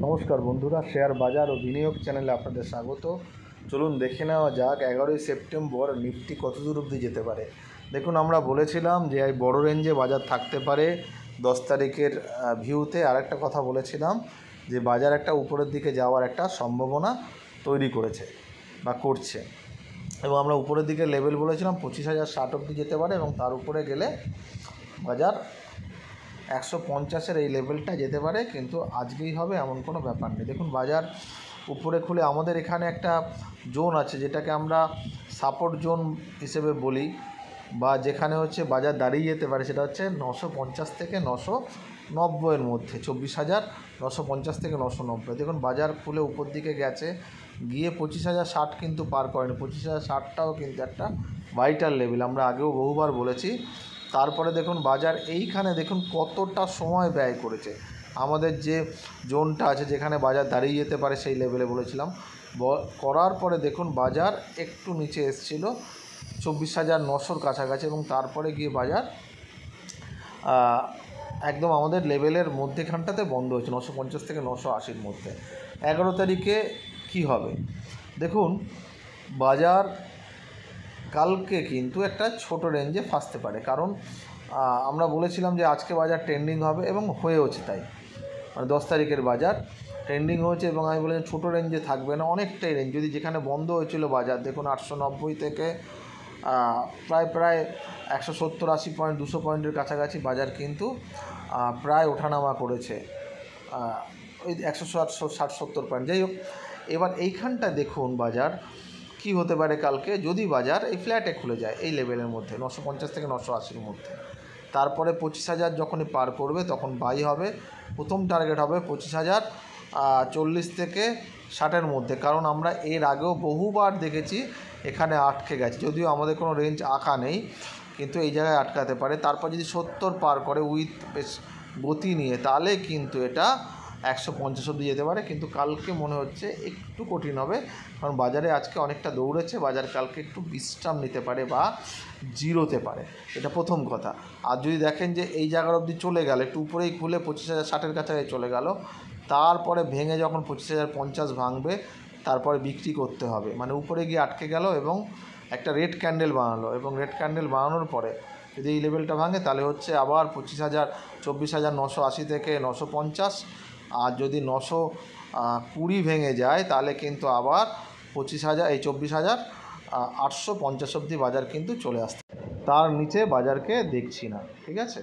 নমস্কার বন্ধুরা, শেয়ার বাজার ও বিনিয়োগ চ্যানেলে আপনাদের স্বাগত। চলুন দেখে নেওয়া যাক 11ই সেপ্টেম্বর নিফটি কত দূর অবধি যেতে পারে। দেখুন, আমরা বলেছিলাম যে এই বড় রেঞ্জে বাজার থাকতে পারে 10 তারিখের ভিউতে। আরেকটা কথা বলেছিলাম যে বাজার একটা উপরের দিকে যাওয়ার একটা সম্ভাবনা তৈরি করেছে বা করছে, এবং আমরা উপরের দিকে লেভেল বলেছিলাম 25,060 অবধি যেতে পারে, এবং তার উপরে গেলে বাজার 150-এর এই লেভেলটা যেতে পারে, কিন্তু আজকেই হবে এমন কোনো ব্যাপার নেই। দেখুন, বাজার উপরে খুলে আমাদের এখানে একটা জোন আছে যেটাকে আমরা সাপোর্ট জোন হিসেবে বলি, বা যেখানে হচ্ছে বাজার দাঁড়িয়ে যেতে পারে, সেটা হচ্ছে 950 থেকে 990-এর মধ্যে, 24,950 থেকে 990। দেখুন, বাজার খুলে উপর দিকে গেছে, গিয়ে 25,060 কিন্তু পার করেনি। 25,060টাও কিন্তু একটা ভাইটাল লেভেল, আমরা আগেও বহুবার বলেছি। তারপরে দেখুন বাজার এইখানে দেখুন কতটা সময় ব্যয় করেছে। আমাদের যে জোনটা আছে যেখানে বাজার দাঁড়িয়ে যেতে পারে সেই লেভেলে বলেছিলাম, করার পরে দেখুন বাজার একটু নিচে এসেছিল 24,900-র কাছাকাছি, এবং তারপরে গিয়ে বাজার একদম আমাদের লেভেলের মধ্যেখানটাতে বন্ধ হয়েছে 950 থেকে 980-র মধ্যে। 11 তারিখে কি হবে দেখুন, বাজার কালকে কিন্তু একটা ছোট রেঞ্জে ফাঁসতে পারে, কারণ আমরা বলেছিলাম যে আজকে বাজার ট্রেন্ডিং হবে, এবং হয়েওছে তাই। মানে 10 তারিখের বাজার ট্রেন্ডিং হয়েছে, এবং আমি বলেছি ছোটো রেঞ্জে থাকবে না, অনেকটাই রেঞ্জ। যদি যেখানে বন্ধ হয়েছিল বাজার, দেখুন 890 থেকে প্রায় 170-80 পয়েন্ট, 200 পয়েন্টের কাছাকাছি বাজার কিন্তু প্রায় ওঠানামা করেছে, ওই 160-70 পয়েন্ট। যাই হোক, এবার এইখানটা দেখুন বাজার কি হতে পারে কালকে, যদি বাজার এই ফ্ল্যাটে খুলে যায় এই লেভেলের মধ্যে 950 থেকে 980-র মধ্যে। তারপরে 25,000 যখনই পার করবে তখন বাই হবে। প্রথম টার্গেট হবে 25,040 থেকে 60-এর মধ্যে, কারণ আমরা এর আগেও বহুবার দেখেছি এখানে আটকে গেছে, যদিও আমাদের কোনো রেঞ্জ আঁকা নেই, কিন্তু এই জায়গায় আটকাতে পারে। তারপর যদি 70 পার করে উইথ বেশ গতি নিয়ে, তাহলে কিন্তু এটা 150 অবধি যেতে পারে, কিন্তু কালকে মনে হচ্ছে একটু কঠিন হবে, কারণ বাজারে আজকে অনেকটা দৌড়েছে। বাজার কালকে একটু বিশ্রাম নিতে পারে বা জিরোতে পারে, এটা প্রথম কথা। আর যদি দেখেন যে এই জায়গার অবধি চলে গেল, একটু উপরেই খুলে 25,060-এর কাছাকাছি চলে গেল, তারপরে ভেঙে যখন 25,050 ভাঙবে, তারপরে বিক্রি করতে হবে। মানে উপরে গিয়ে আটকে গেল এবং একটা রেড ক্যান্ডেল বানালো, এবং রেড ক্যান্ডেল বানানোর পরে যদি এই লেভেলটা ভাঙে, তাহলে হচ্ছে আবার 24,980 থেকে 950। আর যদি 920 ভেঙে যায়, তাহলে কিন্তু আবার 24,850 অবধি বাজার কিন্তু চলে আসতে, তার নিচে বাজারকে দেখছি না। ঠিক আছে।